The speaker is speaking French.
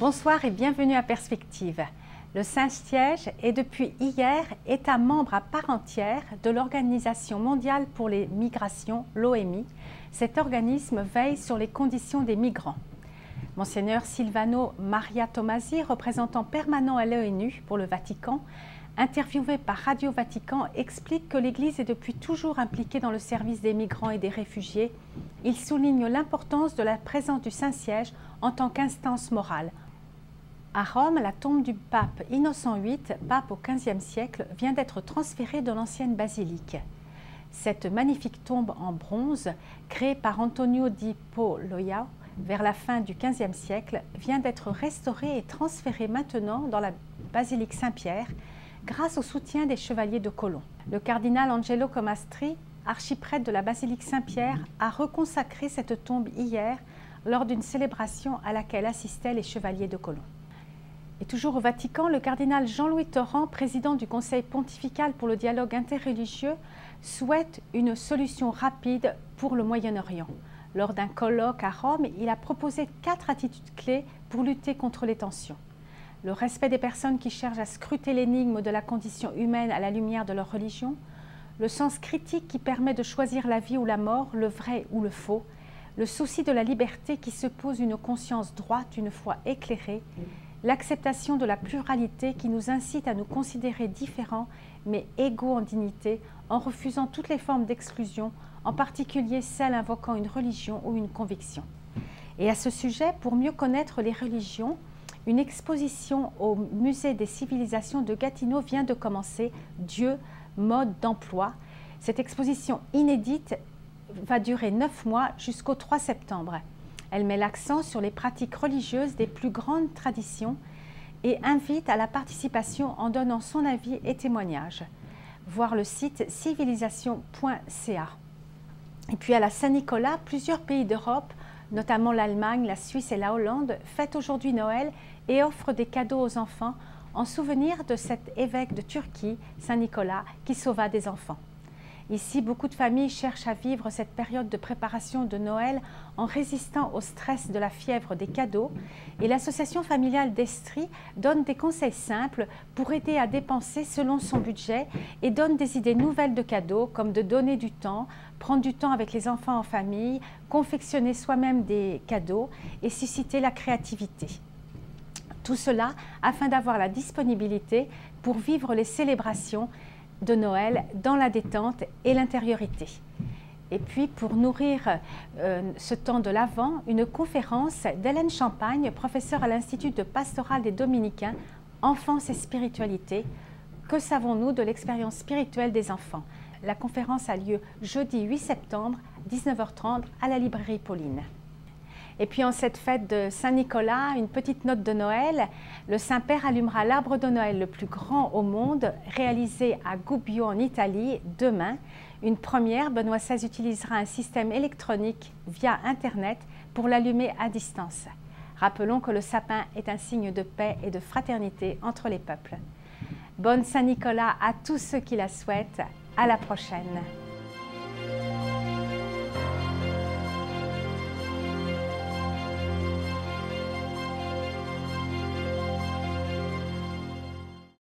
Bonsoir et bienvenue à Perspective. Le Saint-Siège est depuis hier État membre à part entière de l'Organisation mondiale pour les migrations, l'OMI. Cet organisme veille sur les conditions des migrants. Monseigneur Silvano Maria Tomasi, représentant permanent à l'ONU pour le Vatican, interviewé par Radio Vatican, explique que l'Église est depuis toujours impliquée dans le service des migrants et des réfugiés. Il souligne l'importance de la présence du Saint-Siège en tant qu'instance morale. À Rome, la tombe du pape Innocent VIII, pape au XVe siècle, vient d'être transférée de l'ancienne basilique. Cette magnifique tombe en bronze, créée par Antonio di Poloia vers la fin du XVe siècle, vient d'être restaurée et transférée maintenant dans la basilique Saint-Pierre grâce au soutien des chevaliers de Colomb. Le cardinal Angelo Comastri, archiprêtre de la basilique Saint-Pierre, a reconsacré cette tombe hier lors d'une célébration à laquelle assistaient les chevaliers de Colomb. Et toujours au Vatican, le cardinal Jean-Louis Torrent, président du Conseil pontifical pour le dialogue interreligieux, souhaite une solution rapide pour le Moyen-Orient. Lors d'un colloque à Rome, il a proposé 4 attitudes clés pour lutter contre les tensions. Le respect des personnes qui cherchent à scruter l'énigme de la condition humaine à la lumière de leur religion, le sens critique qui permet de choisir la vie ou la mort, le vrai ou le faux, le souci de la liberté qui se pose une conscience droite, une foi éclairée, l'acceptation de la pluralité qui nous incite à nous considérer différents mais égaux en dignité en refusant toutes les formes d'exclusion, en particulier celles invoquant une religion ou une conviction. Et à ce sujet, pour mieux connaître les religions, une exposition au Musée des civilisations de Gatineau vient de commencer, Dieu, mode d'emploi. Cette exposition inédite va durer 9 mois jusqu'au 3 septembre. Elle met l'accent sur les pratiques religieuses des plus grandes traditions et invite à la participation en donnant son avis et témoignages. Voir le site civilisation.ca. Et puis à la Saint-Nicolas, plusieurs pays d'Europe, notamment l'Allemagne, la Suisse et la Hollande, fêtent aujourd'hui Noël et offrent des cadeaux aux enfants en souvenir de cet évêque de Turquie, Saint Nicolas, qui sauva des enfants. Ici, beaucoup de familles cherchent à vivre cette période de préparation de Noël en résistant au stress de la fièvre des cadeaux. Et l'association familiale d'Estrie donne des conseils simples pour aider à dépenser selon son budget et donne des idées nouvelles de cadeaux comme de donner du temps, prendre du temps avec les enfants en famille, confectionner soi-même des cadeaux et susciter la créativité. Tout cela afin d'avoir la disponibilité pour vivre les célébrations de Noël dans la détente et l'intériorité. Et puis pour nourrir ce temps de l'Avent, une conférence d'Hélène Champagne, professeure à l'Institut de pastoral des Dominicains, Enfance et spiritualité. Que savons-nous de l'expérience spirituelle des enfants? La conférence a lieu jeudi 8 septembre, 19h30 à la librairie Pauline. Et puis en cette fête de Saint-Nicolas, une petite note de Noël, le Saint-Père allumera l'arbre de Noël le plus grand au monde, réalisé à Gubbio en Italie demain. Une première, Benoît XVI utilisera un système électronique via Internet pour l'allumer à distance. Rappelons que le sapin est un signe de paix et de fraternité entre les peuples. Bonne Saint-Nicolas à tous ceux qui la souhaitent. À la prochaine.